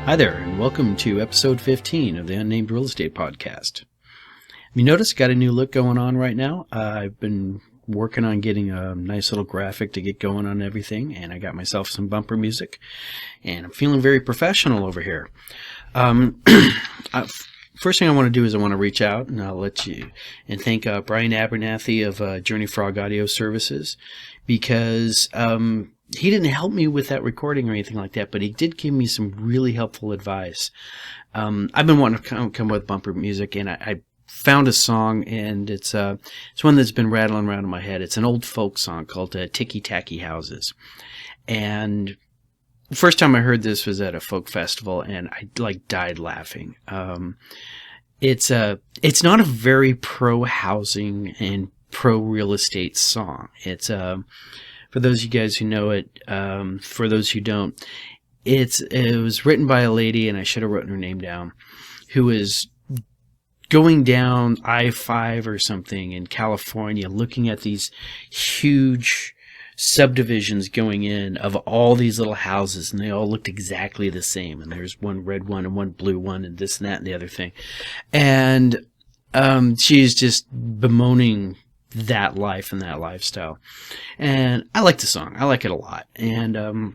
Hi there, and welcome to episode 15 of the Unnamed Real Estate Podcast. You notice got a new look going on right now. I've been working on getting a nice little graphic to get going on everything, and I got myself some bumper music, and I'm feeling very professional over here. First thing I want to do is I want to reach out, and I'll let you, and thank Brian Abernethy of Journey Frog Audio Services, because he didn't help me with that recording or anything like that, but he did give me some really helpful advice. I've been wanting to come with bumper music, and I found a song, and it's one that's been rattling around in my head. It's an old folk song called Ticky, Tacky Houses. And the first time I heard this was at a folk festival, and I died laughing. It's not a very pro-housing and pro-real estate song. It's for those of you guys who know it, for those who don't, it was written by a lady, and I should have written her name down, who is going down I-5 or something in California, looking at these huge subdivisions going in of all these little houses, and they all looked exactly the same. And there's one red one and one blue one and this and that and the other thing. And she's just bemoaning that life and that lifestyle. And I like the song. I like it a lot. And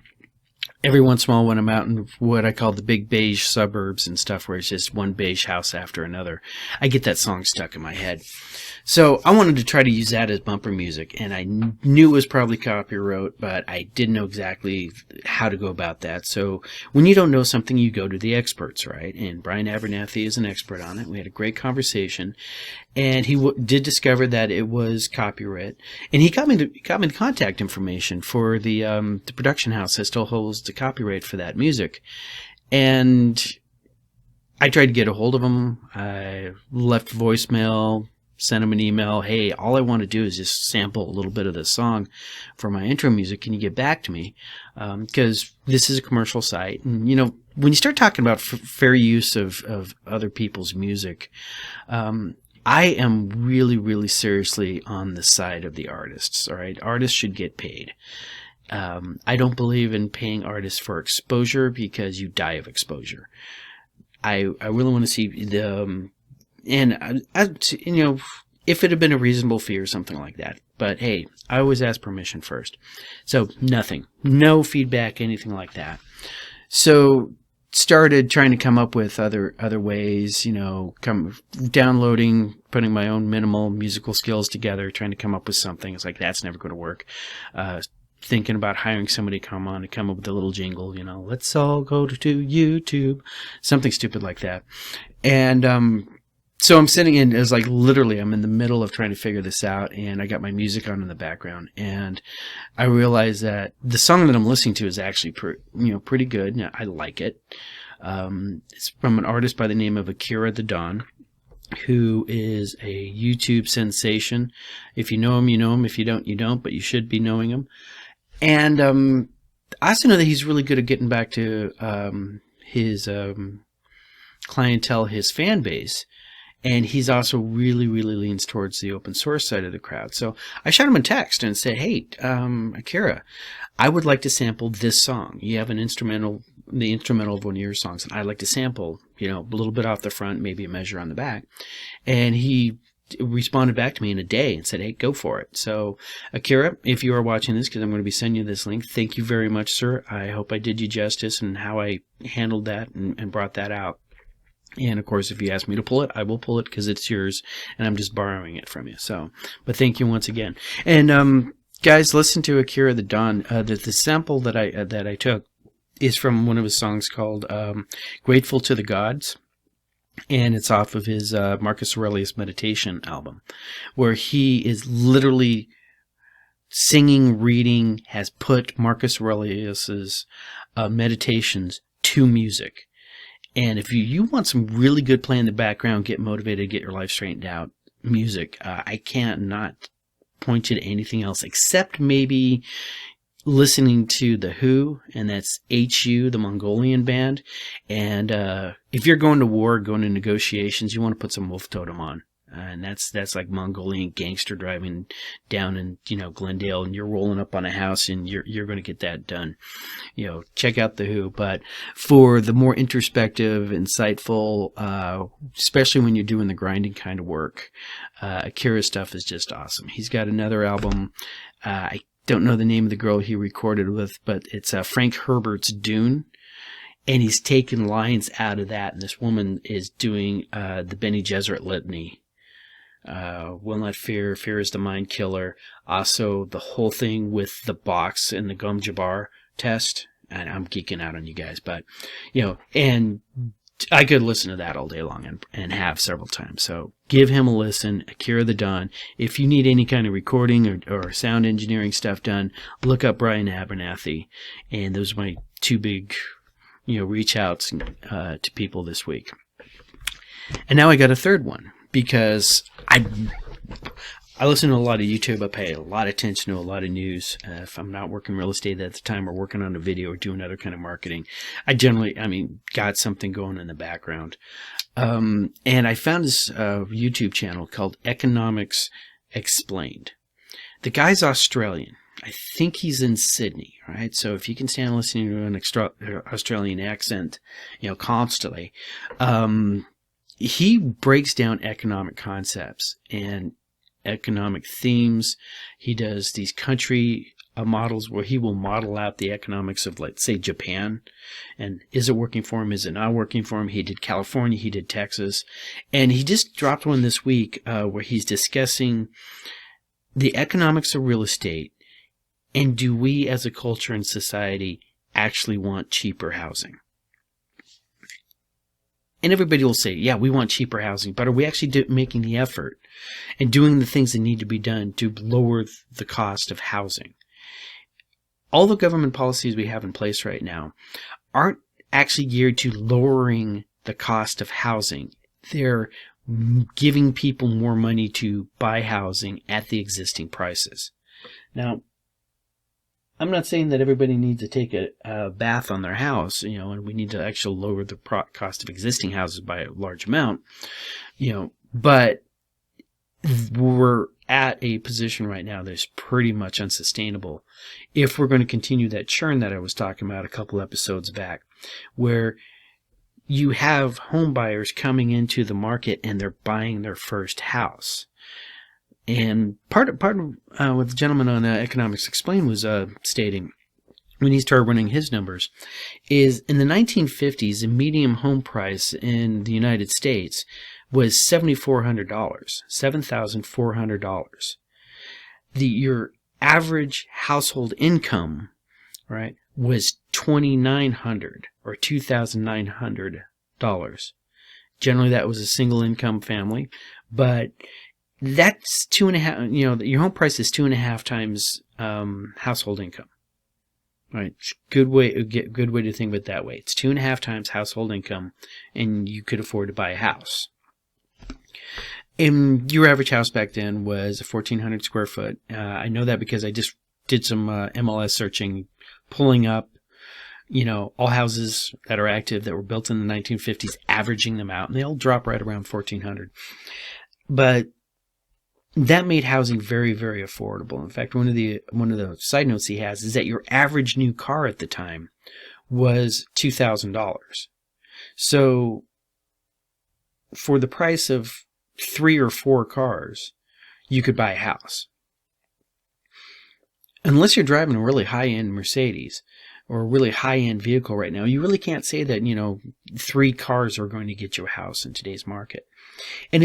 every once in a while when I'm out in what I call the big beige suburbs and stuff, where it's just one beige house after another, I get that song stuck in my head. So I wanted to try to use that as bumper music, and I knew it was probably copyright, but I didn't know exactly how to go about that. So when you don't know something, you go to the experts, right? And Brian Abernethy is an expert on it. We had a great conversation, and he did discover that it was copyright, and he got me the contact information for the production house that still holds the copyright for that music. And I tried to get a hold of him. I left voicemail, sent him an email. Hey, all I want to do is just sample a little bit of this song for my intro music. Can you get back to me? Because this is a commercial site. And, you know, when you start talking about fair use of other people's music, I am really, really seriously on the side of the artists. All right. Artists should get paid. I don't believe in paying artists for exposure, because you die of exposure. I really want to see the, and you know, if it had been a reasonable fee or something like that. But hey, I always ask permission first. So nothing, no feedback, anything like that. So started trying to come up with other ways, you know, downloading, putting my own minimal musical skills together, trying to come up with something. It's like, that's never going to work. Thinking about hiring somebody to come up with a little jingle, you know, let's all go to YouTube, something stupid like that. And so I'm sitting in, it's like literally I'm in the middle of trying to figure this out, and I got my music on in the background, and I realized that the song that I'm listening to is actually pretty good. I like it. It's from an artist by the name of Akira the Don, who is a YouTube sensation. If you know him, you know him. If you don't, you don't, but you should be knowing him. And I also know that he's really good at getting back to his clientele, his fan base. And he's also really, really leans towards the open source side of the crowd. So I shot him a text and said, hey, Akira, I would like to sample this song. You have the instrumental of one of your songs, and I'd like to sample, you know, a little bit off the front, maybe a measure on the back. And he responded back to me in a day and said, hey, go for it. So Akira, if you are watching this, because I'm going to be sending you this link, thank you very much, sir. I hope I did you justice in how I handled that and brought that out. And of course, if you ask me to pull it, I will pull it, because it's yours and I'm just borrowing it from you. So, but thank you once again. And guys, listen to Akira the Don. The sample that I took is from one of his songs called Grateful to the Gods. And it's off of his Marcus Aurelius Meditation album, where he is literally singing, reading, has put Marcus Aurelius's meditations to music. And if you want some really good play in the background, get motivated, get your life straightened out music, I can't not point you to anything else except maybe listening to The Who, and that's HU, the Mongolian band. And if you're going to war, going to negotiations, you want to put some Wolf Totem on. And that's like Mongolian gangster driving down in, Glendale, and you're rolling up on a house, and you're going to get that done. Check out The Who. But for the more introspective, insightful, especially when you're doing the grinding kind of work, Akira's stuff is just awesome. He's got another album. I don't know the name of the girl he recorded with, but it's Frank Herbert's Dune. And he's taken lines out of that, and this woman is doing the Bene Gesserit litany. Will not fear, fear is the mind killer. Also, the whole thing with the box and the Gom Jabbar test. And I'm geeking out on you guys, but, and I could listen to that all day long and have several times. So give him a listen, Akira the Don. If you need any kind of recording or sound engineering stuff done, look up Brian Abernethy. And those are my two big reach outs to people this week. And now I got a third one, because I listen to a lot of YouTube. I pay a lot of attention to a lot of news. If I'm not working real estate at the time, or working on a video, or doing other kind of marketing, I generally, got something going in the background. And I found this YouTube channel called Economics Explained. The guy's Australian. I think he's in Sydney, right? So if you can stand listening to an Australian accent, constantly, he breaks down economic concepts and economic themes. He does these country models where he will model out the economics of, let's say, Japan, and is it working for him? Is it not working for him? He did California, he did Texas, and he just dropped one this week where he's discussing the economics of real estate. And do we as a culture and society actually want cheaper housing? And everybody will say, yeah, we want cheaper housing, but are we actually making the effort and doing the things that need to be done to lower the cost of housing? All the government policies we have in place right now aren't actually geared to lowering the cost of housing. They're giving people more money to buy housing at the existing prices. Now, I'm not saying that everybody needs to take a bath on their house, and we need to actually lower the cost of existing houses by a large amount, but we're at a position right now that's pretty much unsustainable if we're going to continue that churn that I was talking about a couple episodes back, where you have home buyers coming into the market and they're buying their first house. And part of what the gentleman on Economics Explained was stating when he started running his numbers is in the 1950s, the median home price in the United States was $7,400, $7,400. Your average household income, right, was $2,900 or $2,900. Generally, that was a single income family, but that's 2.5. Your home price is 2.5 times household income. Right, good way to think of it that way. It's 2.5 times household income, and you could afford to buy a house. And your average house back then was a 1,400 square foot. I know that because I just did some MLS searching, pulling up, all houses that are active that were built in the 1950s, averaging them out, and they all drop right around 1,400. But that made housing very, very affordable. In fact, one of the side notes he has is that your average new car at the time was $2,000. So for the price of 3 or 4 cars, you could buy a house. Unless you're driving a really high-end Mercedes or a really high-end vehicle right now, you really can't say that, 3 cars are going to get you a house in today's market. And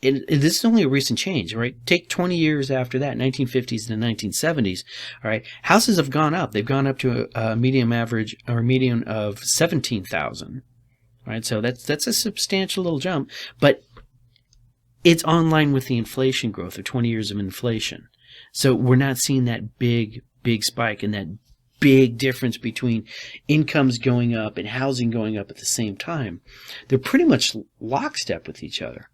this is only a recent change, right? Take 20 years after that, 1950s and the 1970s, all right? Houses have gone up. They've gone up to a median of 17,000, right? So that's a substantial little jump, but it's on line with the inflation growth of 20 years of inflation. So we're not seeing that big spike and that big difference between incomes going up and housing going up at the same time. They're pretty much lockstep with each other.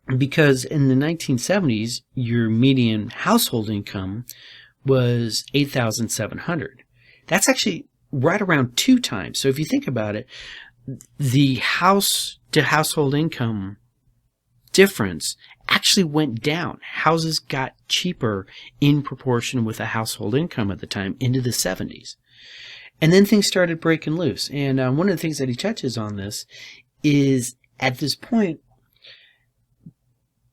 Because in the 1970s, your median household income was $8,700. That's actually right around 2 times. So if you think about it, the house to household income difference actually went down. Houses got cheaper in proportion with the household income at the time into the 70s. And then things started breaking loose. And one of the things that he touches on this is, at this point,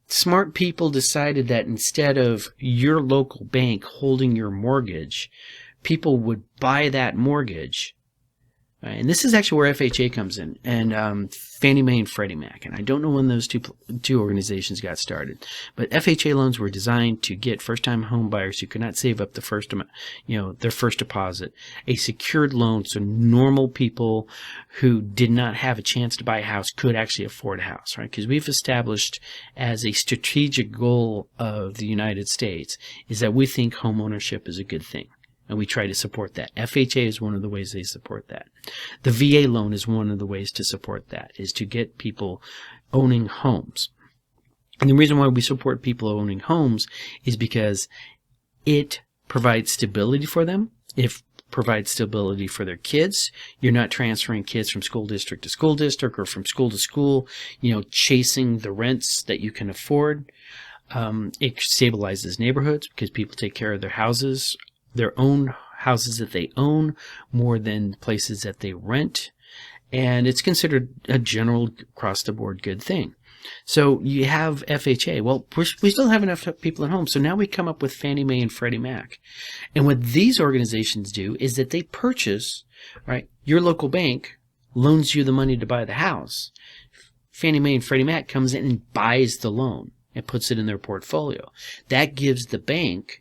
smart people decided that instead of your local bank holding your mortgage, people would buy that mortgage. And this is actually where FHA comes in, and Fannie Mae and Freddie Mac. And I don't know when those two organizations got started, but FHA loans were designed to get first-time home buyers who could not save up the first amount, their first deposit, a secured loan, so normal people who did not have a chance to buy a house could actually afford a house, right? Because we've established as a strategic goal of the United States is that we think home ownership is a good thing. And we try to support that. FHA is one of the ways they support that. The VA loan is one of the ways to support that, is to get people owning homes. And the reason why we support people owning homes is because it provides stability for them. It provides stability for their kids. You're not transferring kids from school district to school district or from school to school, chasing the rents that you can afford. It stabilizes neighborhoods because people take care of their houses, their own houses that they own, more than places that they rent. And it's considered a general across-the-board good thing. So you have FHA. Well, we still have enough people at home. So now we come up with Fannie Mae and Freddie Mac. And what these organizations do is that they purchase, right? Your local bank loans you the money to buy the house. Fannie Mae and Freddie Mac comes in and buys the loan and puts it in their portfolio. That gives the bank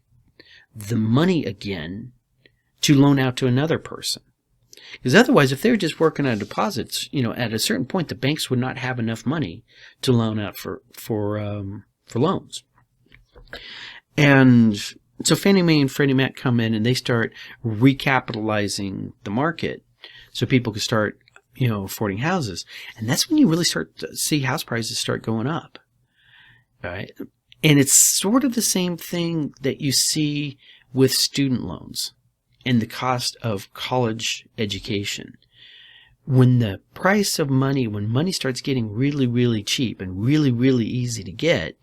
the money again to loan out to another person. Because otherwise, if they were just working on deposits, at a certain point, the banks would not have enough money to loan out for loans. And so Fannie Mae and Freddie Mac come in and they start recapitalizing the market so people can start, affording houses. And that's when you really start to see house prices start going up. All right. And it's sort of the same thing that you see with student loans and the cost of college education. When the price of money, when money starts getting really, really cheap and really, really easy to get,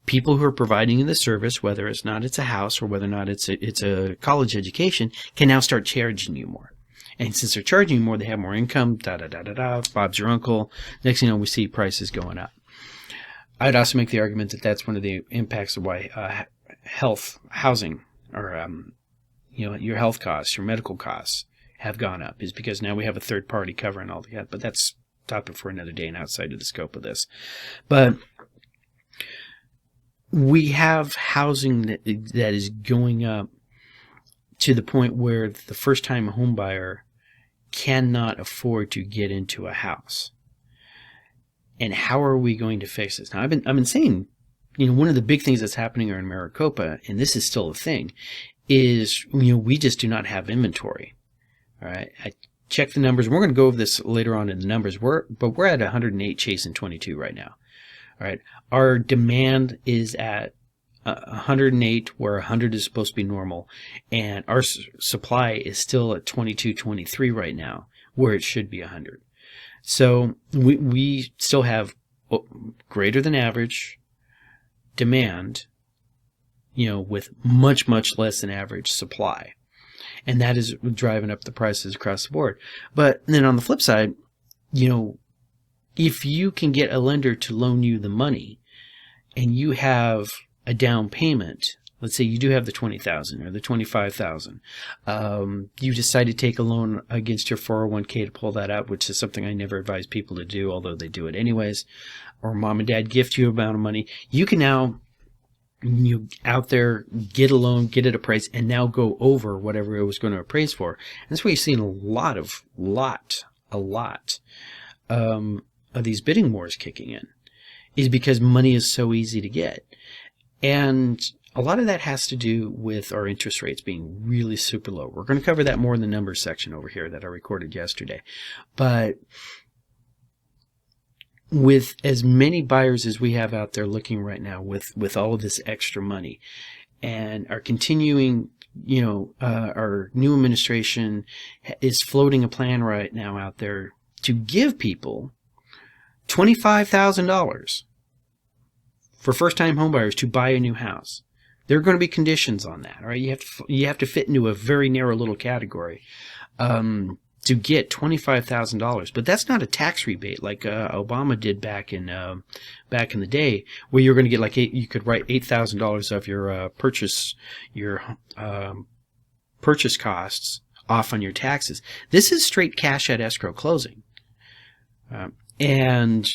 people who are providing the service, whether it's a house or whether or not it's a college education, can now start charging you more. And since they're charging you more, they have more income, Bob's your uncle. Next thing you know, we see prices going up. I'd also make the argument that that's one of the impacts of why housing, or your health costs, your medical costs have gone up, is because now we have a third party covering all that. But that's a topic for another day and outside of the scope of this. But we have housing that is going up to the point where the first-time home buyer cannot afford to get into a house. And how are we going to fix this? Now, I've been saying, one of the big things that's happening in Maricopa, and this is still a thing, is, we just do not have inventory. All right. I checked the numbers. We're going to go over this later on in the numbers. But we're at 108 chasing 22 right now. All right. Our demand is at 108, where 100 is supposed to be normal. And our supply is still at 22, 23 right now, where it should be 100. So we still have greater than average demand, with much, much less than average supply. And that is driving up the prices across the board. But then on the flip side, if you can get a lender to loan you the money and you have a down payment, let's say you do have the $20,000 or the $25,000, you decide to take a loan against your 401k to pull that out, which is something I never advise people to do, although they do it anyways, or mom and dad gift you a amount of money, you can now out there get a loan, get it appraised, and now go over whatever it was going to appraise for. And that's why you've seen a lot of these bidding wars kicking in, is because money is so easy to get. And a lot of that has to do with our interest rates being really super low. We're going to cover that more in the numbers section over here that I recorded yesterday. But with as many buyers as we have out there looking right now, with all of this extra money, and our continuing, our new administration is floating a plan right now out there to give people $25,000 for first-time homebuyers to buy a new house. There are going to be conditions on that, all right? You have to fit into a very narrow little category to get $25,000. But that's not a tax rebate like Obama did back in the day, where you're going to get you could write $8,000 of your purchase costs off on your taxes. This is straight cash at escrow closing. And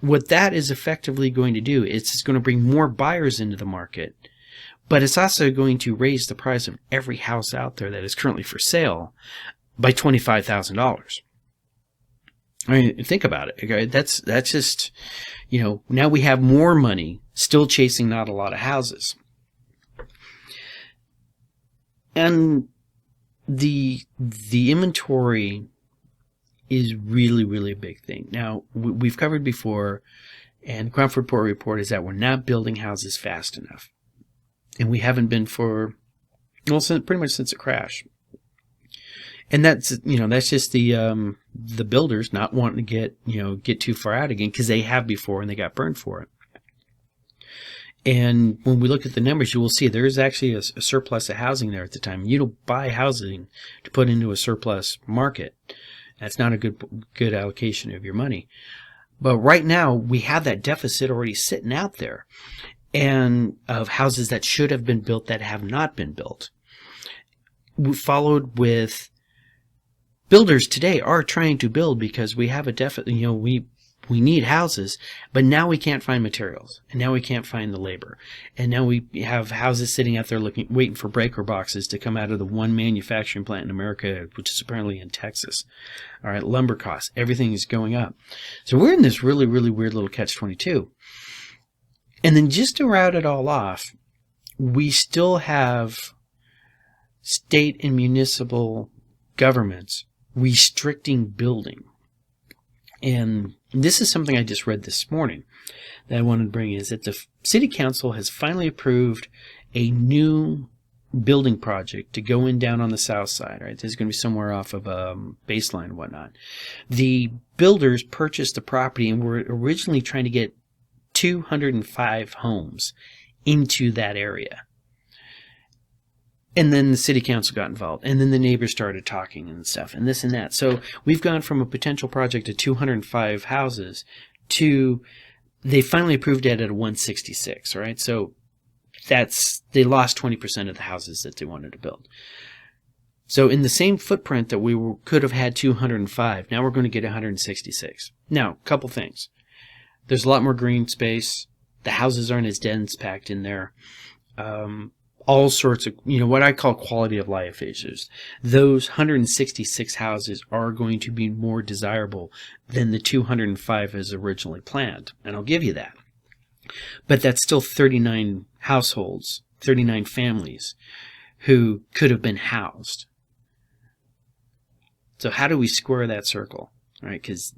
what that is effectively going to do is it's going to bring more buyers into the market, but it's also going to raise the price of every house out there that is currently for sale by $25,000. I mean, think about it. Okay? That's just, now we have more money still chasing not a lot of houses. And the inventory is really, really a big thing. Now, we've covered before, and the Cromford report is that we're not building houses fast enough. And we haven't been pretty much since the crash. And that's just the builders not wanting to get too far out again, because they have before and they got burned for it. And when we look at the numbers, you will see there is actually a surplus of housing there at the time. You don't buy housing to put into a surplus market. That's not a good allocation of your money. But right now, we have that deficit already sitting out there, and of houses that should have been built that have not been built. We followed with builders today are trying to build because we have a deficit. We need houses, but now we can't find materials, and now we can't find the labor, and now we have houses sitting out there waiting for breaker boxes to come out of the one manufacturing plant in America, which is apparently in Texas. All right, lumber costs, everything is going up. So we're in this really, really weird little catch-22. And then just to route it all off, we still have state and municipal governments restricting building. And this is something I just read this morning that I wanted to bring, is that the City Council has finally approved a new building project to go in down on the south side. Right, this is going to be somewhere off of Baseline and whatnot. The builders purchased the property and were originally trying to get 205 homes into that area. And then the city council got involved, and then the neighbors started talking and stuff, and this and that. So we've gone from a potential project of 205 houses to they finally approved it at 166. All right, so they lost 20% of the houses that they wanted to build. So in the same footprint that could have had 205, now we're going to get 166. Now, a couple things. There's a lot more green space. The houses aren't as dense packed in there. All sorts of, what I call quality of life issues. Those 166 houses are going to be more desirable than the 205 as originally planned. And I'll give you that. But that's still 39 households, 39 families who could have been housed. So how do we square that circle? All right, because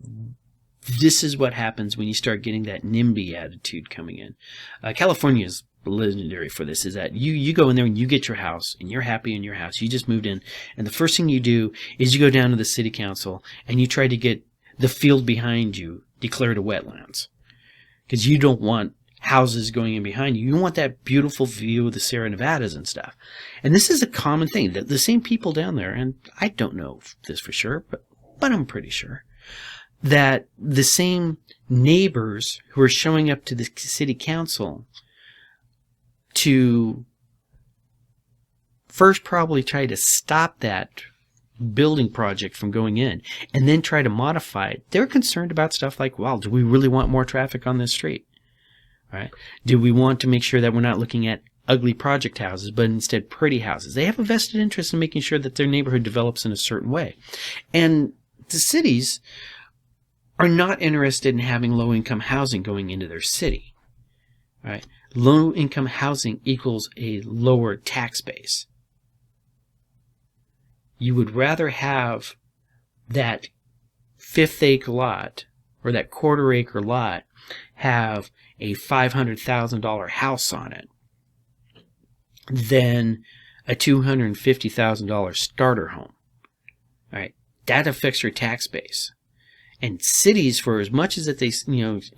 this is what happens when you start getting that NIMBY attitude coming in. California is legendary for this, is that you go in there and you get your house and you're happy in your house. You just moved in, and the first thing you do is you go down to the city council and you try to get the field behind you declared a wetlands, because you don't want houses going in behind you. You want that beautiful view of the Sierra Nevadas and stuff. And this is a common thing. The same people down there, and I don't know this for sure, but I'm pretty sure, that the same neighbors who are showing up to the city council to first probably try to stop that building project from going in and then try to modify it, they're concerned about stuff like, well, do we really want more traffic on this street? Right? Do we want to make sure that we're not looking at ugly project houses, but instead pretty houses? They have a vested interest in making sure that their neighborhood develops in a certain way. And the cities are not interested in having low-income housing going into their city. Right? Low-income housing equals a lower tax base. You would rather have that fifth-acre lot or that quarter-acre lot have a $500,000 house on it than a $250,000 starter home. All right, that affects your tax base. And cities, for as much as that they,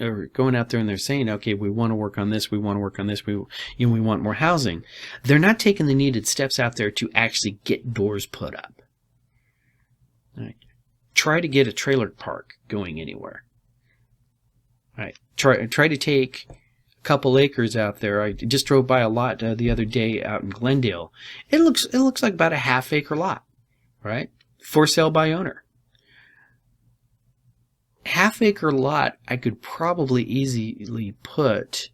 are going out there and they're saying, okay, we want to work on this, we want to work on this, we want more housing, they're not taking the needed steps out there to actually get doors put up. All right. Try to get a trailer park going anywhere. All right. Try to take a couple acres out there. I just drove by a lot the other day out in Glendale. It looks like about a half-acre lot, right? For sale by owner. Half-acre lot, I could probably easily put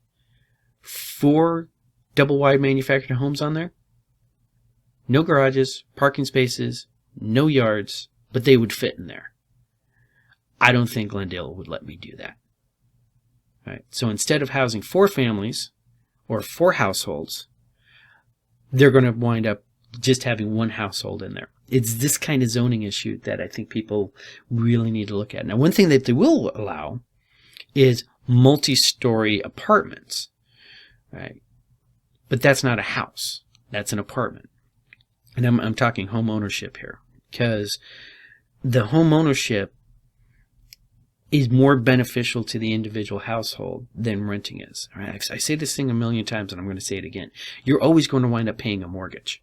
4 double-wide manufactured homes on there. No garages, parking spaces, no yards, but they would fit in there. I don't think Glendale would let me do that. All right. So instead of housing 4 families or 4 households, they're going to wind up just having 1 household in there. It's this kind of zoning issue that I think people really need to look at. Now, one thing that they will allow is multi-story apartments, right? But that's not a house. That's an apartment. And I'm talking home ownership here, because the home ownership is more beneficial to the individual household than renting is. All right? I say this thing a million times, and I'm going to say it again. You're always going to wind up paying a mortgage.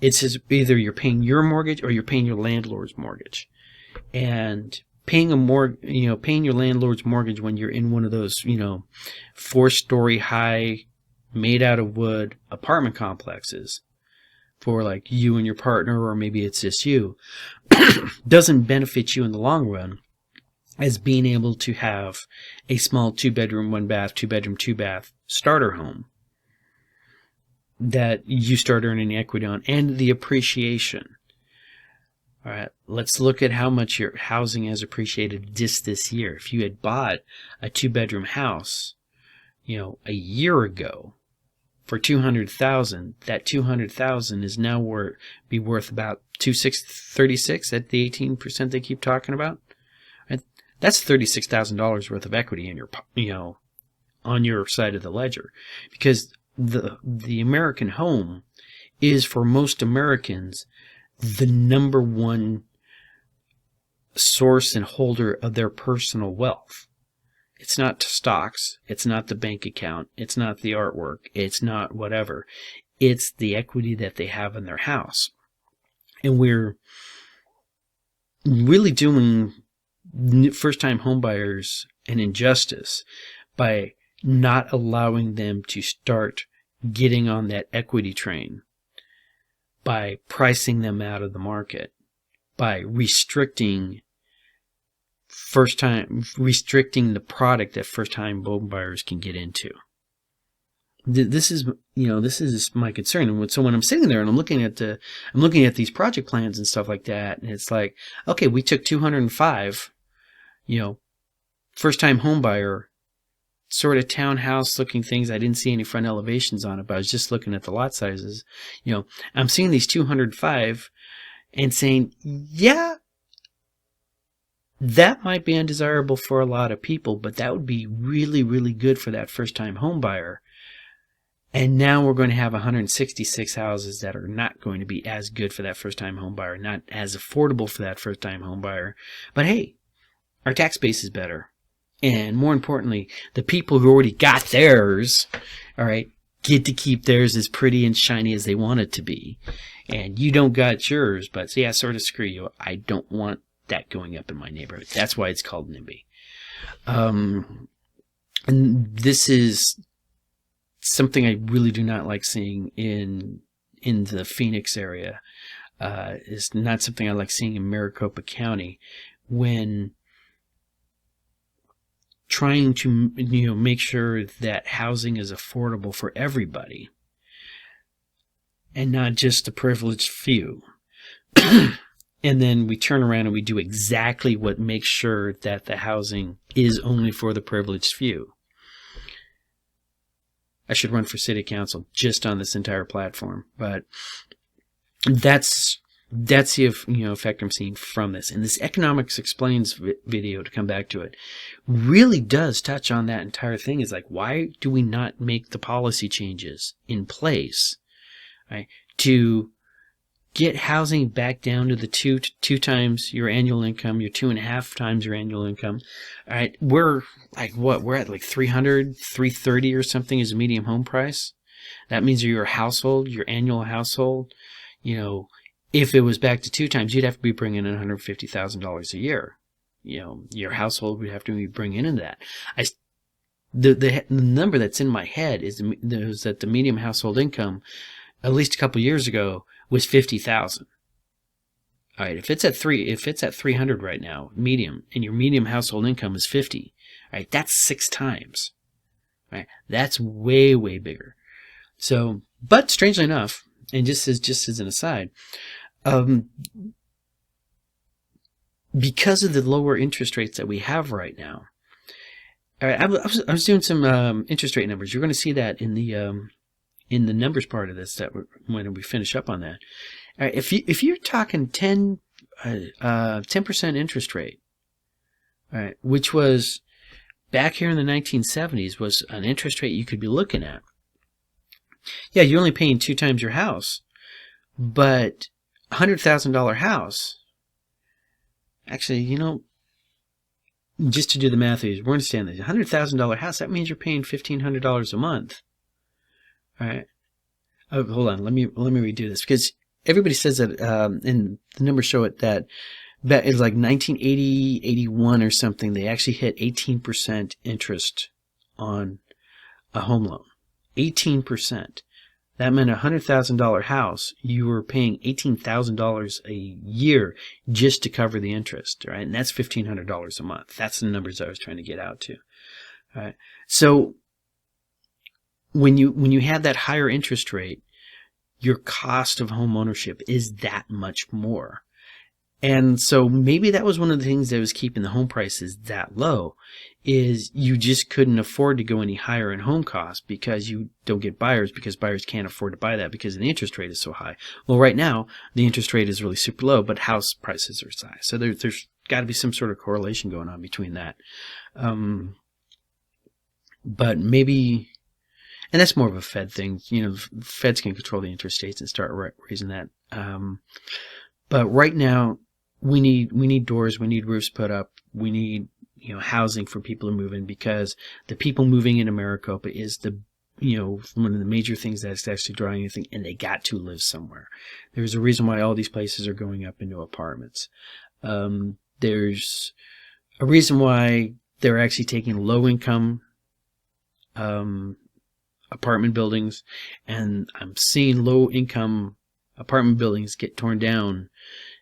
It says either you're paying your mortgage or you're paying your landlord's mortgage. And paying paying your landlord's mortgage when you're in one of those, 4-story high, made out of wood apartment complexes for like you and your partner, or maybe it's just you, doesn't benefit you in the long run as being able to have a small 2-bedroom, 1-bath, 2-bedroom, 2-bath starter home that you start earning equity on, and the appreciation. All right, let's look at how much your housing has appreciated just this year. If you had bought a 2-bedroom house, a year ago for $200,000, that $200,000 is now be worth about $36 at the 18% they keep talking about. Right? That's $36,000 worth of equity in your, on your side of the ledger, because the American home is, for most Americans, the number one source and holder of their personal wealth. It's not stocks. It's not the bank account. It's not the artwork. It's not whatever. It's the equity that they have in their house. And we're really doing first-time homebuyers an injustice by not allowing them to start getting on that equity train, by pricing them out of the market, by restricting the product that first-time home buyers can get into. This is my concern. And so when I'm sitting there and I'm looking at these project plans and stuff like that, and it's like, okay, we took 205, first-time home buyer sort of townhouse looking things. I didn't see any front elevations on it, but I was just looking at the lot sizes. I'm seeing these 205 and saying, yeah, that might be undesirable for a lot of people, but that would be really, really good for that first-time home buyer. And now we're going to have 166 houses that are not going to be as good for that first-time home buyer, not as affordable for that first-time home buyer. But hey, our tax base is better. And more importantly, the people who already got theirs, all right, get to keep theirs as pretty and shiny as they want it to be. And you don't got yours, but yeah, sort of screw you. I don't want that going up in my neighborhood. That's why it's called NIMBY. And this is something I really do not like seeing in the Phoenix area. It's not something I like seeing in Maricopa County, when trying to make sure that housing is affordable for everybody and not just the privileged few. And then we turn around and we do exactly what makes sure that the housing is only for the privileged few. I should run for city council just on this entire platform, but that's the effect I'm seeing from this. And this Economics Explains video, to come back to it, really does touch on that entire thing. Is like, why do we not make the policy changes in place, right, to get housing back down to the two times your annual income, your 2.5 times your annual income. All right, we're like what? We're at like 300, 330 or something is a medium home price. That means your household, your annual household, you know, if it was back to 2 times, you'd have to be bringing in $150,000 a year. You know, your household would have to be bringing into that. The number that's in my head is that the medium household income, at least a couple years ago, was 50,000. All right, if it's at 300 right now, medium, and your medium household income is 50, all right, that's 6 times. Right, that's way, way bigger. So, but strangely enough, and just as an aside, because of the lower interest rates that we have right now, all right, I was doing some interest rate numbers. You're going to see that in the numbers part of this when we finish up on that. All right, if you're talking 10% interest rate, all right, which was back here in the 1970s was an interest rate you could be looking at. Yeah, you're only paying 2 times your house, but $100,000 house. Actually, you know, just to do the math, we're understanding this. $100,000 house, that means you're paying $1,500 a month. All right. Oh, hold on. Let me redo this, because everybody says that, and the numbers show it that it's like 1980, 81 or something. They actually hit 18% interest on a home loan. 18%. That meant a $100,000 house, you were paying $18,000 a year just to cover the interest, right? And that's $1,500 a month. That's the numbers I was trying to get out to. All right. So when you have that higher interest rate, your cost of home ownership is that much more. And so maybe that was one of the things that was keeping the home prices that low, is you just couldn't afford to go any higher in home costs because you don't get buyers, because buyers can't afford to buy that because the interest rate is so high. Well, right now, the interest rate is really super low, but house prices are high. So there's got to be some sort of correlation going on between that. But maybe, and that's more of a Fed thing. You know, Feds can control the interest rates and start raising that. But right now, we need doors, we need roofs put up, we need, you know, housing for people to move in, because the people moving into Maricopa is one of the major things that's actually drawing anything, and they got to live somewhere. There's a reason why all these places are going up into apartments. There's a reason why they're actually taking low-income apartment buildings, and I'm seeing low-income apartment buildings get torn down,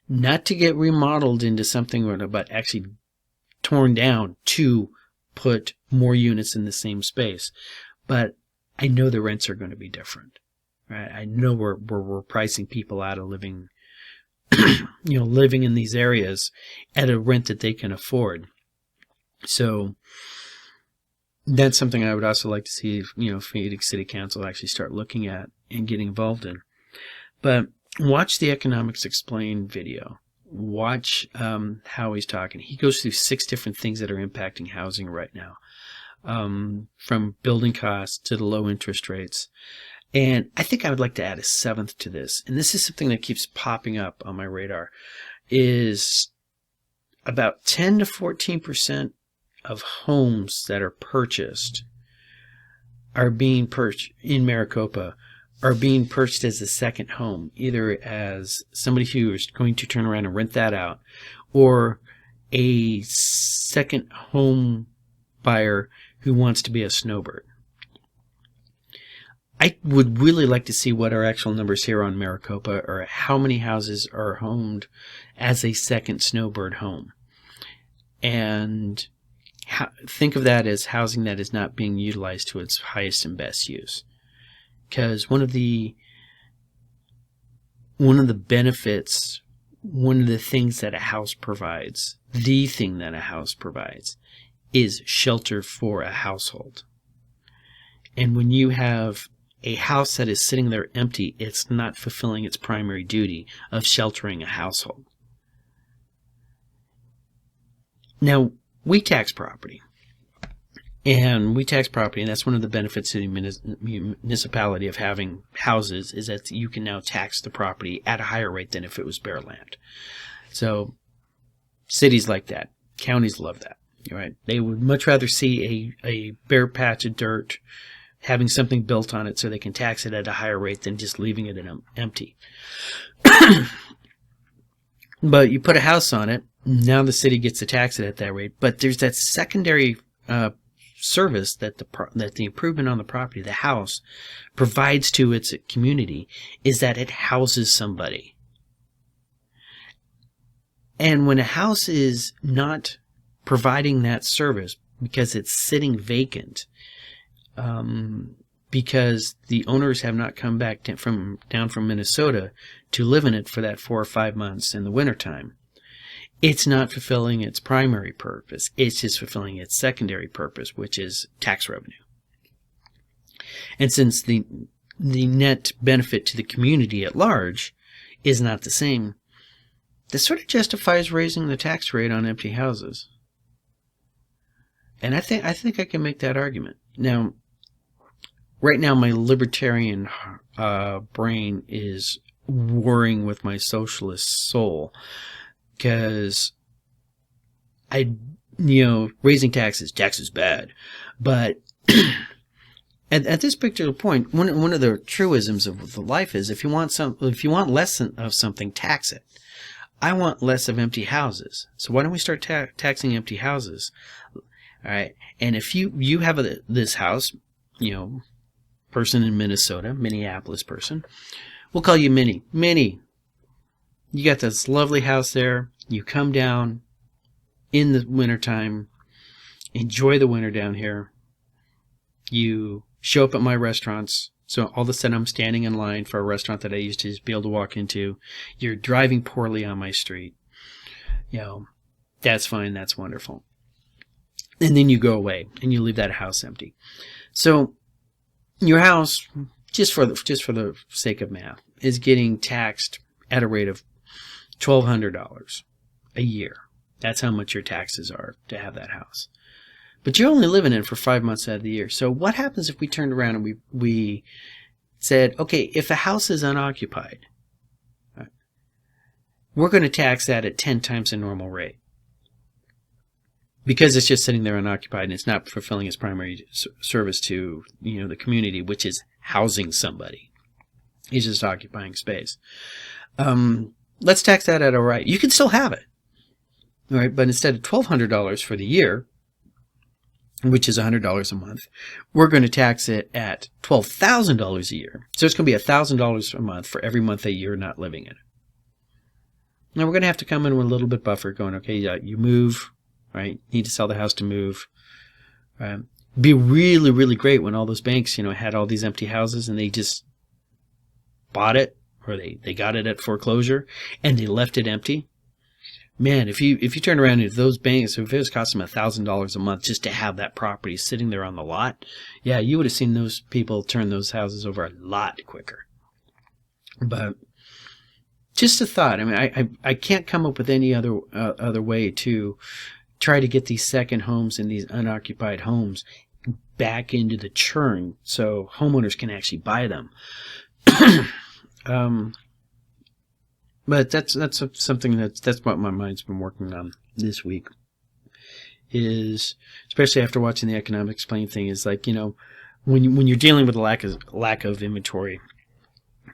not to get remodeled into something, but actually torn down to put more units in the same space. But I know the rents are going to be different, right? I know we're pricing people out of living, living in these areas at a rent that they can afford. So that's something I would also like to see, Phoenix City Council actually start looking at and getting involved in. But watch the Economics Explained video. Watch how he's talking. He goes through 6 different things that are impacting housing right now, from building costs to the low interest rates. And I think I would like to add a 7th to this, and this is something that keeps popping up on my radar, is about 10 to 14% of homes that are purchased are being purchased in Maricopa are being purchased as a second home, either as somebody who is going to turn around and rent that out, or a second home buyer who wants to be a snowbird. I would really like to see what our actual numbers here on Maricopa are, how many houses are homed as a second snowbird home. And think of that as housing that is not being utilized to its highest and best use. Because one of the benefits, one of the things that a house provides, the thing that a house provides, is shelter for a household. And when you have a house that is sitting there empty, it's not fulfilling its primary duty of sheltering a household. Now, we tax property. And we tax property, and that's one of the benefits of the municipality of having houses, is that you can now tax the property at a higher rate than if it was bare land. So cities like that, counties love that, right? They would much rather see a bare patch of dirt having something built on it so they can tax it at a higher rate than just leaving it empty. But you put a house on it, now the city gets to tax it at that rate. But there's that secondary service that the improvement on the property, the house, provides to its community, is that it houses somebody. And when a house is not providing that service because it's sitting vacant, because the owners have not come back down from Minnesota to live in it for that 4 or 5 months in the wintertime, it's not fulfilling its primary purpose. It's just fulfilling its secondary purpose, which is tax revenue. And since the net benefit to the community at large is not the same, this sort of justifies raising the tax rate on empty houses. And I think I can make that argument. Now, right now, my libertarian brain is warring with my socialist soul, because raising taxes bad. But at this particular point, one of the truisms of life is if you want less of something, tax it. I want less of empty houses, so why don't we start taxing empty houses? All right, and if you have this house, person in Minnesota, Minneapolis person, we'll call you Minnie. Minnie, you got this lovely house there. You come down in the wintertime, enjoy the winter down here. You show up at my restaurants. So all of a sudden I'm standing in line for a restaurant that I used to just be able to walk into. You're driving poorly on my street. That's fine. That's wonderful. And then you go away and you leave that house empty. So your house, just for the sake of math, is getting taxed at a rate of $1,200 a year. That's how much your taxes are to have that house. But you're only living in it for 5 months out of the year. So what happens if we turned around and we said, okay, if a house is unoccupied, we're going to tax that at 10 times the normal rate, because it's just sitting there unoccupied and it's not fulfilling its primary service to the community, which is housing somebody. It's just occupying space. Let's tax that at a rate. You can still have it, all right? But instead of $1,200 for the year, which is $100 a month, we're going to tax it at $12,000 a year. So it's going to be $1,000 a month for every month that you're not living in it. Now we're going to have to come in with a little bit buffer, going, okay, you move, right? You need to sell the house to move. Be really, really great when all those banks, had all these empty houses and they just bought it, or they got it at foreclosure and they left it empty. Man, if you turn around and if those banks, if it was costing them $1,000 a month just to have that property sitting there on the lot, yeah, you would have seen those people turn those houses over a lot quicker. But just a thought. I mean, I can't come up with any other way to try to get these second homes and these unoccupied homes back into the churn so homeowners can actually buy them. But that's something that's what my mind's been working on this week, is especially after watching the Economic Explained thing, is like, when you're dealing with a lack of inventory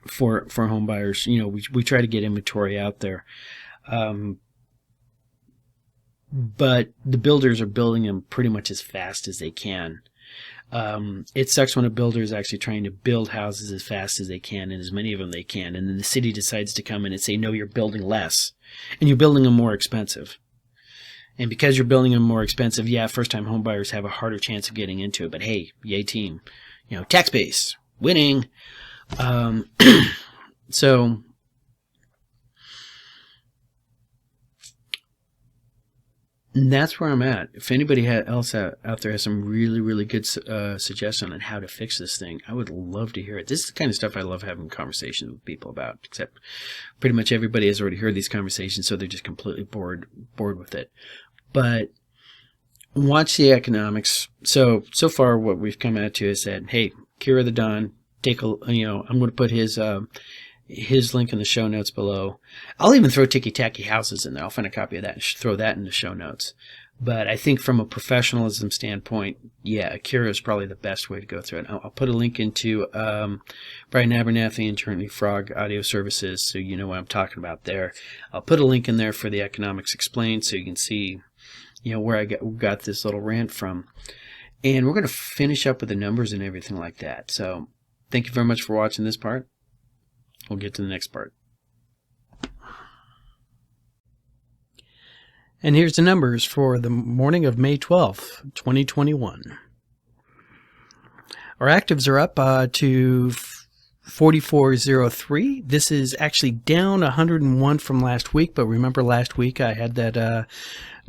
for home buyers, we try to get inventory out there, but the builders are building them pretty much as fast as they can. It sucks when a builder is actually trying to build houses as fast as they can and as many of them they can, and then the city decides to come in and say, no, you're building less, and you're building them more expensive. And because you're building them more expensive, yeah, first-time home buyers have a harder chance of getting into it, but hey, yay team. Tax base, winning. So and that's where I'm at. If anybody else out there has some really, really good suggestion on how to fix this thing, I would love to hear it. This is the kind of stuff I love having conversations with people about, except pretty much everybody has already heard these conversations, so they're just completely bored with it. But watch the economics. So far what we've come out to is that, hey, Akira the Don, take a, I'm going to put his link in the show notes below. I'll even throw Tacky houses in there. I'll find a copy of that and throw that in the show notes. But I think from a professionalism standpoint, yeah, Akira is probably the best way to go through it. I'll put a link into Brian Abernethy and Journey Frog Audio Services, so you know what I'm talking about there. I'll put a link in there for the Economics Explained, so you can see, where I got this little rant from. And we're going to finish up with the numbers and everything like that. So thank you very much for watching this part. We'll get to the next part. And here's the numbers for the morning of May 12th, 2021. Our actives are up to 4403. This is actually down 101 from last week, but remember last week I had that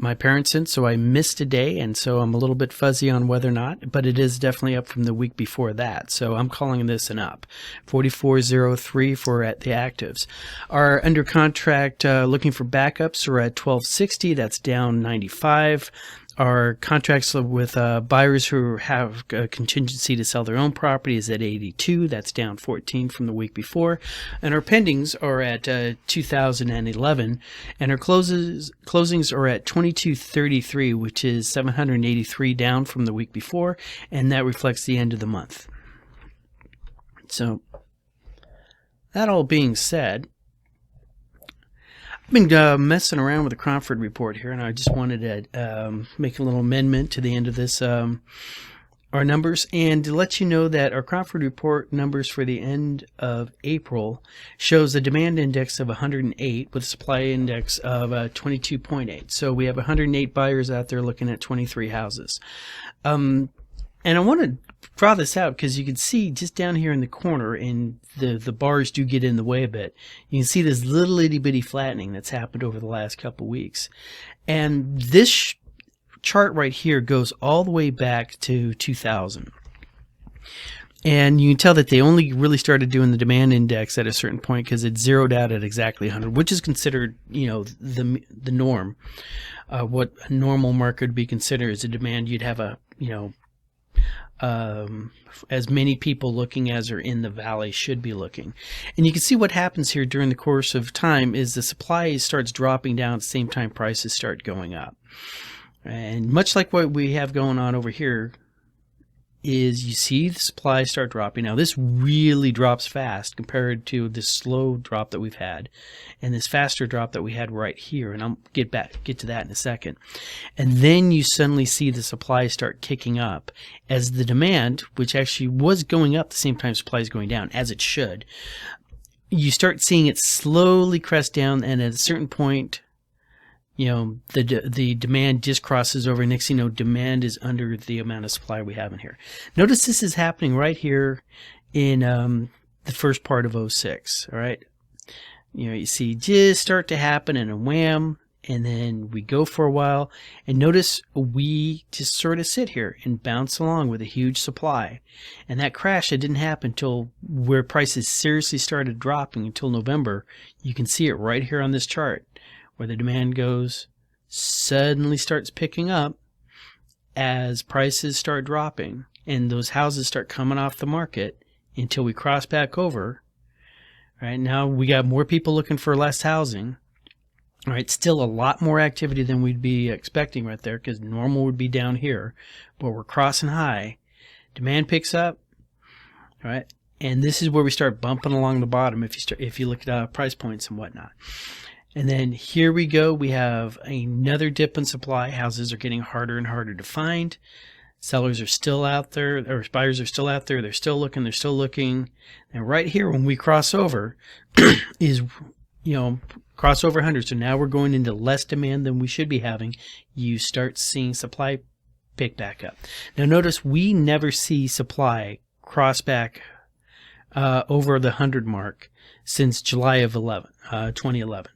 my parents in, so I missed a day, and so I'm a little bit fuzzy on whether or not, but it is definitely up from the week before that, so I'm calling this an up. 4403 for at the actives. Our under contract looking for backups are at 1260. That's down 95. Our contracts with buyers who have a contingency to sell their own property is at 82. That's down 14 from the week before. And our pendings are at 2,011. And our closings are at 2233, which is 783 down from the week before. And that reflects the end of the month. So, that all being said, I've been messing around with the Cromford report here, and I just wanted to make a little amendment to the end of this, our numbers, and to let you know that our Cromford report numbers for the end of April shows a demand index of 108 with a supply index of 22.8. So we have 108 buyers out there looking at 23 houses. And I want to draw this out because you can see just down here in the corner, and the bars do get in the way a bit. You can see this little itty bitty flattening that's happened over the last couple weeks. And this chart right here goes all the way back to 2000. And you can tell that they only really started doing the demand index at a certain point because it zeroed out at exactly 100, which is considered, the norm. What a normal market would be considered as a demand, you'd have a, as many people looking as are in the valley should be looking. And you can see what happens here during the course of time is the supply starts dropping down at the same time prices start going up. And much like what we have going on over here is you see the supply start dropping. Now this really drops fast compared to this slow drop that we've had and this faster drop that we had right here, and I'll get to that in a second. And then you suddenly see the supply start kicking up as the demand, which actually was going up the same time supply is going down, as it should. You start seeing it slowly crest down, and at a certain point the demand just crosses over. Next thing you know, demand is under the amount of supply we have in here. Notice this is happening right here in the first part of 06. All right, you see just start to happen, and a wham, and then we go for a while, and notice we just sort of sit here and bounce along with a huge supply. And that crash, it didn't happen until where prices seriously started dropping until November. You can see it right here on this chart, where the demand goes, suddenly starts picking up as prices start dropping and those houses start coming off the market until we cross back over. Right now we got more people looking for less housing. All right, still a lot more activity than we'd be expecting right there, because normal would be down here, but we're crossing high. Demand picks up. All right, and this is where we start bumping along the bottom if you look at price points and whatnot. And then here we go. We have another dip in supply. Houses are getting harder and harder to find. Sellers are still out there, or buyers are still out there. They're still looking. They're still looking. And right here, when we cross over, is cross over 100. So now we're going into less demand than we should be having. You start seeing supply pick back up. Now notice we never see supply cross back over the 100 mark since July of 2011.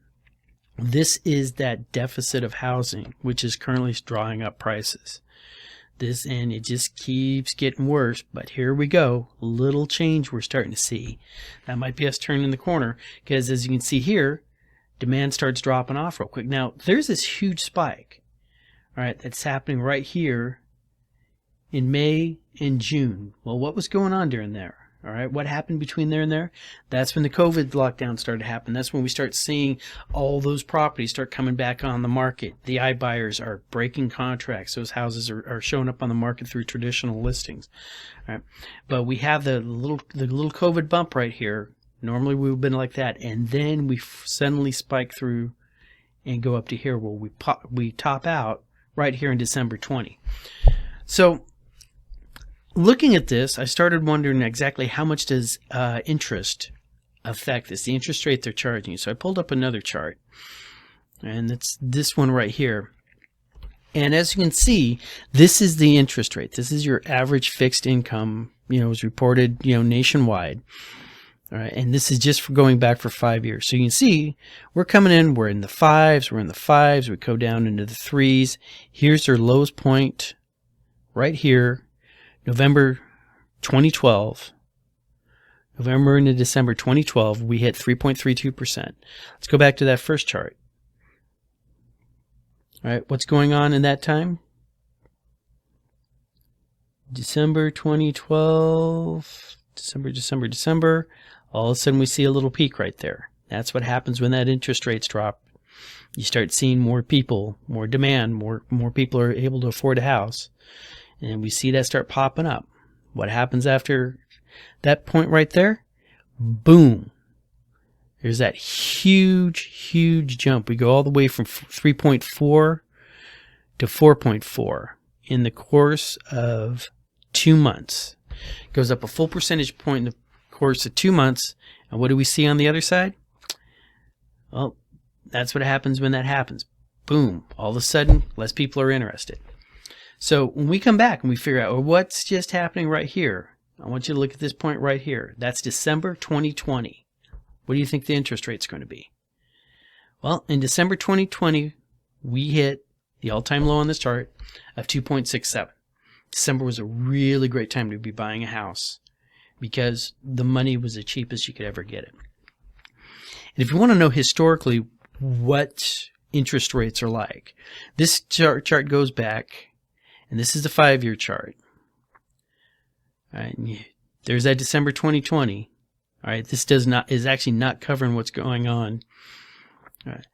This is that deficit of housing, which is currently drawing up prices. And it just keeps getting worse, but here we go. Little change we're starting to see. That might be us turning the corner, because as you can see here, demand starts dropping off real quick. Now, there's this huge spike. All right, that's happening right here in May and June. Well, what was going on during there? All right, what happened between there and there? That's when the COVID lockdown started to happen. That's when we start seeing all those properties start coming back on the market. The iBuyers are breaking contracts. Those houses are showing up on the market through traditional listings. All right, but we have the little COVID bump right here. Normally we would have been like that, and then we suddenly spike through and go up to here where we top out right here in December 20. So looking at this, I started wondering exactly how much does interest affect this, the interest rate they're charging you. So I pulled up another chart, and it's this one right here. And as you can see, this is the interest rate. This is your average fixed income, is reported, nationwide. All right, and this is just for going back for 5 years. So you can see we're coming in, we're in the fives, we go down into the threes. Here's their lowest point right here. November 2012, November into December 2012, we hit 3.32%. Let's go back to that first chart. All right, what's going on in that time? December 2012, December. All of a sudden we see a little peak right there. That's what happens when that interest rates drop. You start seeing more people, more demand, more people are able to afford a house. And we see that start popping up. What happens after that point right there? Boom. There's that huge jump. We go all the way from 3.4 to 4.4 in the course of 2 months. It goes up a full percentage point in the course of 2 months. And what do we see on the other side? Well, that's what happens when that happens. Boom. All of a sudden, less people are interested. So when we come back and we figure out, well, what's just happening right here, I want you to look at this point right here. That's December 2020. What do you think the interest rate's going to be? Well, in December 2020, we hit the all-time low on this chart of 2.67. December was a really great time to be buying a house because the money was the cheapest you could ever get it. And if you want to know historically what interest rates are like, this chart goes back. And this is the 5-year chart. All right, there's that December 2020. All right, this is actually not covering what's going on. All right.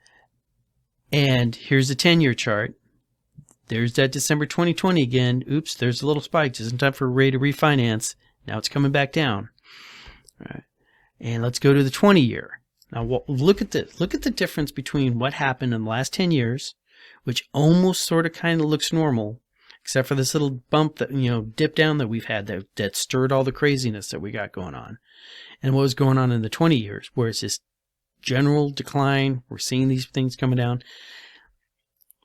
And here's the 10-year chart. There's that December 2020 again. Oops, there's a little spike. Just in time for Ray to refinance. Now it's coming back down. All right. And let's go to the 20-year. Now look at this. Look at the difference between what happened in the last 10 years, which almost sort of kind of looks normal, except for this little bump that, dip down that we've had that stirred all the craziness that we got going on. And what was going on in the 20 years, where it's this general decline. We're seeing these things coming down.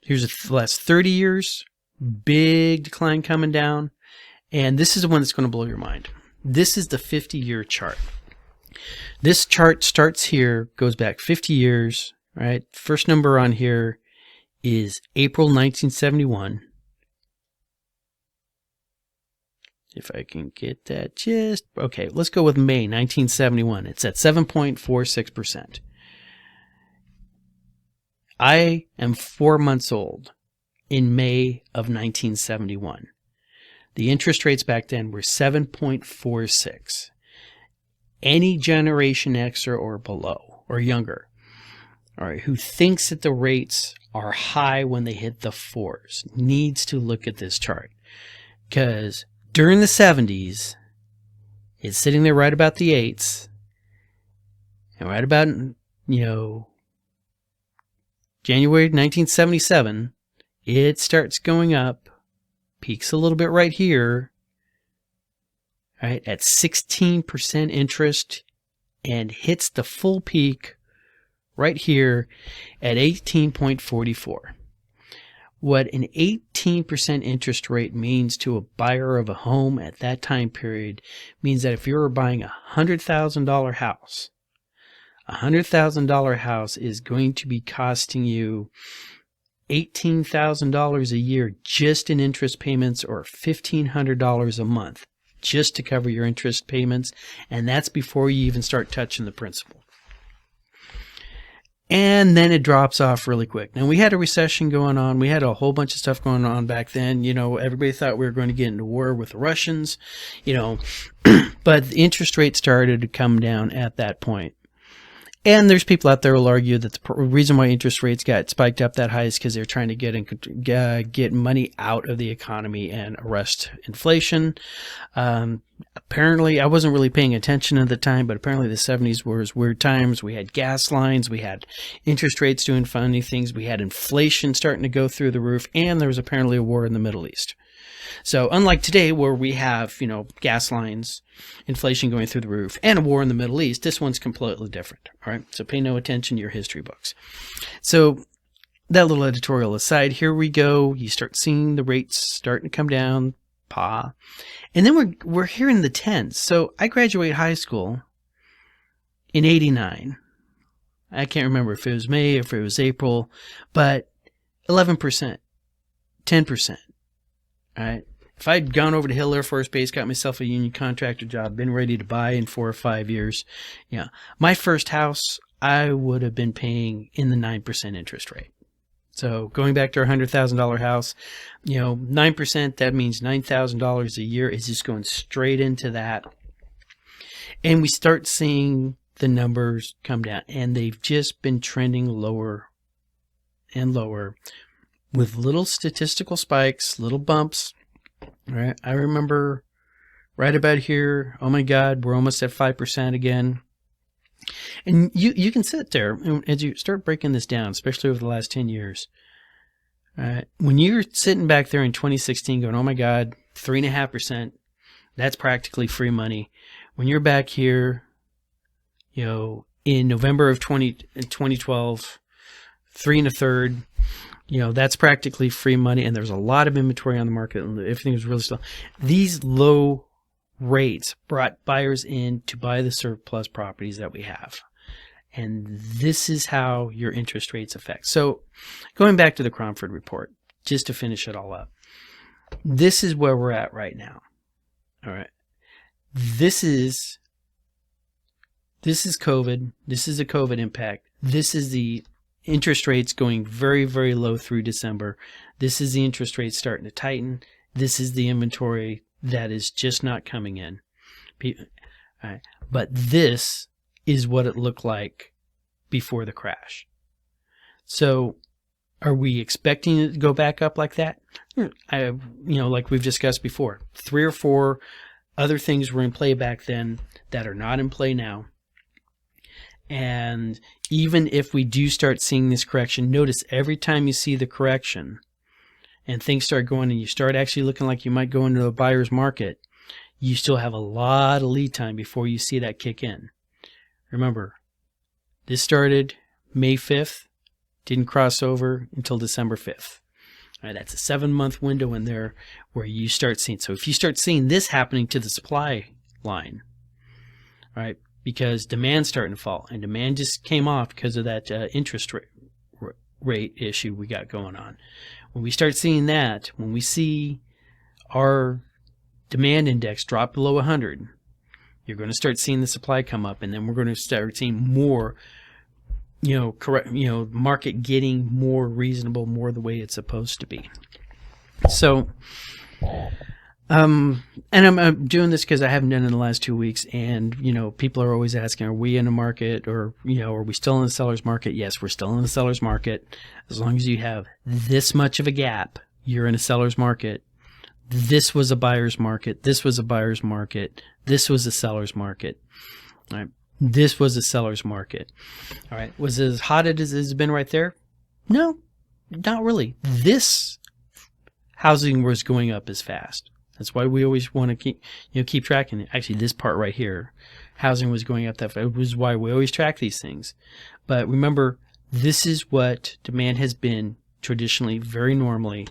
Here's the last 30 years, big decline coming down. And this is the one that's going to blow your mind. This is the 50-year chart. This chart starts here, goes back 50 years, right? First number on here is April 1971. If I can get that okay, let's go with May 1971. It's at 7.46%. I am 4 months old in May of 1971. The interest rates back then were 7.46. Any Generation X or below or younger, all right, who thinks that the rates are high when they hit the fours needs to look at this chart, because during the 70s, it's sitting there right about the 8s, and right about, January 1977, it starts going up, peaks a little bit right here, right, at 16% interest, and hits the full peak right here at 18.44. What an 18% interest rate means to a buyer of a home at that time period means that if you were buying a $100,000 house, a $100,000 house is going to be costing you $18,000 a year just in interest payments, or $1,500 a month just to cover your interest payments, and that's before you even start touching the principal. And then it drops off really quick. Now, we had a recession going on. We had a whole bunch of stuff going on back then. Everybody thought we were going to get into war with the Russians, but the interest rate started to come down at that point. And there's people out there who will argue that the reason why interest rates got spiked up that high is because they're trying to get money out of the economy and arrest inflation. Apparently, I wasn't really paying attention at the time, but apparently the 70s was weird times. We had gas lines, we had interest rates doing funny things, we had inflation starting to go through the roof, and there was apparently a war in the Middle East. So unlike today where we have, gas lines, inflation going through the roof, and a war in the Middle East, this one's completely different. All right. So pay no attention to your history books. So that little editorial aside, here we go. You start seeing the rates starting to come down, and then we're here in the tens. So I graduated high school in 89. I can't remember if it was May or if it was April, but 11%, 10%. All right. If I'd gone over to Hill Air Force Base, got myself a union contractor job, been ready to buy in 4 or 5 years, my first house, I would have been paying in the 9% interest rate. So going back to our $100,000 house, 9%, that means $9,000 a year is just going straight into that. And we start seeing the numbers come down, and they've just been trending lower and lower with little statistical spikes, little bumps. All right. I remember right about here, oh my God, we're almost at 5% again. And you can sit there as you start breaking this down, especially over the last 10 years. All right. When you're sitting back there in 2016 going, oh my God, 3.5%, that's practically free money. When you're back here, in November of 2012, 3 1/3, that's practically free money, and there's a lot of inventory on the market, and everything was really slow. These low rates brought buyers in to buy the surplus properties that we have. And this is how your interest rates affect. So going back to the Cromford report, just to finish it all up, this is where we're at right now. All right. This is COVID. This is a COVID impact. This is the interest rates going very, very low through December. This is the interest rates starting to tighten. This is the inventory that is just not coming in. Right. But this is what it looked like before the crash. So are we expecting it to go back up like that? Like we've discussed before, 3 or 4 other things were in play back then that are not in play now. And even if we do start seeing this correction, notice every time you see the correction and things start going and you start actually looking like you might go into a buyer's market, you still have a lot of lead time before you see that kick in. Remember, this started May 5th, didn't cross over until December 5th. All right, that's a 7-month window in there where you start seeing. So if you start seeing this happening to the supply line, all right, because demand's starting to fall, and demand just came off because of that interest rate issue we got going on. When we start seeing that, when we see our demand index drop below 100, you're going to start seeing the supply come up, and then we're going to start seeing more, market getting more reasonable, more the way it's supposed to be. So, and I'm doing this because I haven't done it in the last 2 weeks, and people are always asking, are we in a market, or are we still in the seller's market? Yes, we're still in the seller's market. As long as you have this much of a gap, you're in a seller's market. This was a buyer's market. This was a buyer's market. This was a seller's market. All right. This was a seller's market. All right. Was it as hot as it has been right there? No, not really. This housing was going up as fast. That's why we always want to keep tracking it. Actually, this part right here, housing was going up that fast. It was why we always track these things. But remember, this is what demand has been traditionally, very normally.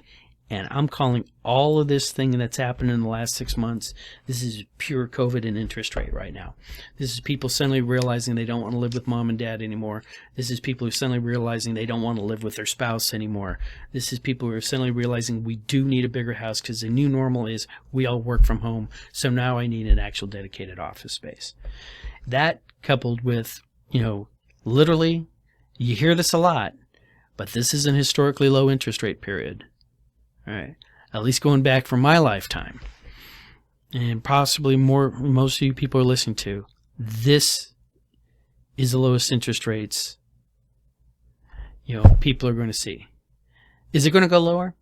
And I'm calling all of this thing that's happened in the last 6 months, this is pure COVID and interest rate right now. This is people suddenly realizing they don't want to live with mom and dad anymore. This is people who are suddenly realizing they don't want to live with their spouse anymore. This is people who are suddenly realizing we do need a bigger house because the new normal is we all work from home. So now I need an actual dedicated office space. That coupled with, literally You hear this a lot, but this is an historically low interest rate period. All right, at least going back from my lifetime, and possibly most of you people are listening to. This is the lowest interest rates, people are going to see. Is it going to go lower?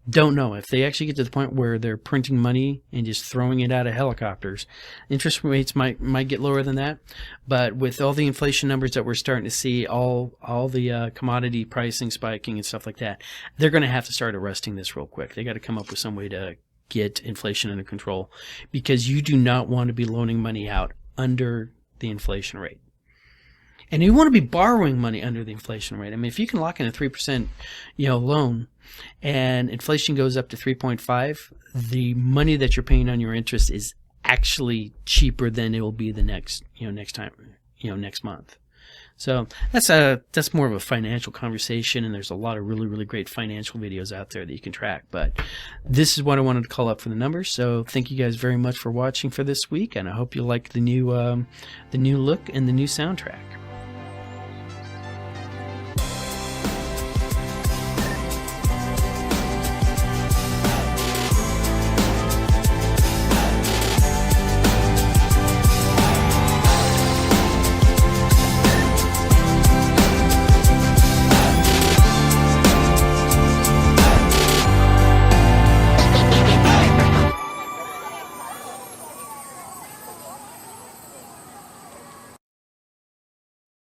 Don't know. If they actually get to the point where they're printing money and just throwing it out of helicopters, interest rates might get lower than that. But with all the inflation numbers that we're starting to see, all the commodity pricing spiking and stuff like that, they're going to have to start arresting this real quick. They got to come up with some way to get inflation under control, because you do not want to be loaning money out under the inflation rate. And you want to be borrowing money under the inflation rate. I mean, if you can lock in a 3%, loan, and inflation goes up to 3.5, the money that you're paying on your interest is actually cheaper than it will be the next month. So that's more of a financial conversation, and there's a lot of really, really great financial videos out there that you can track. But this is what I wanted to call up for the numbers. So thank you guys very much for watching for this week, and I hope you like the new look and the new soundtrack.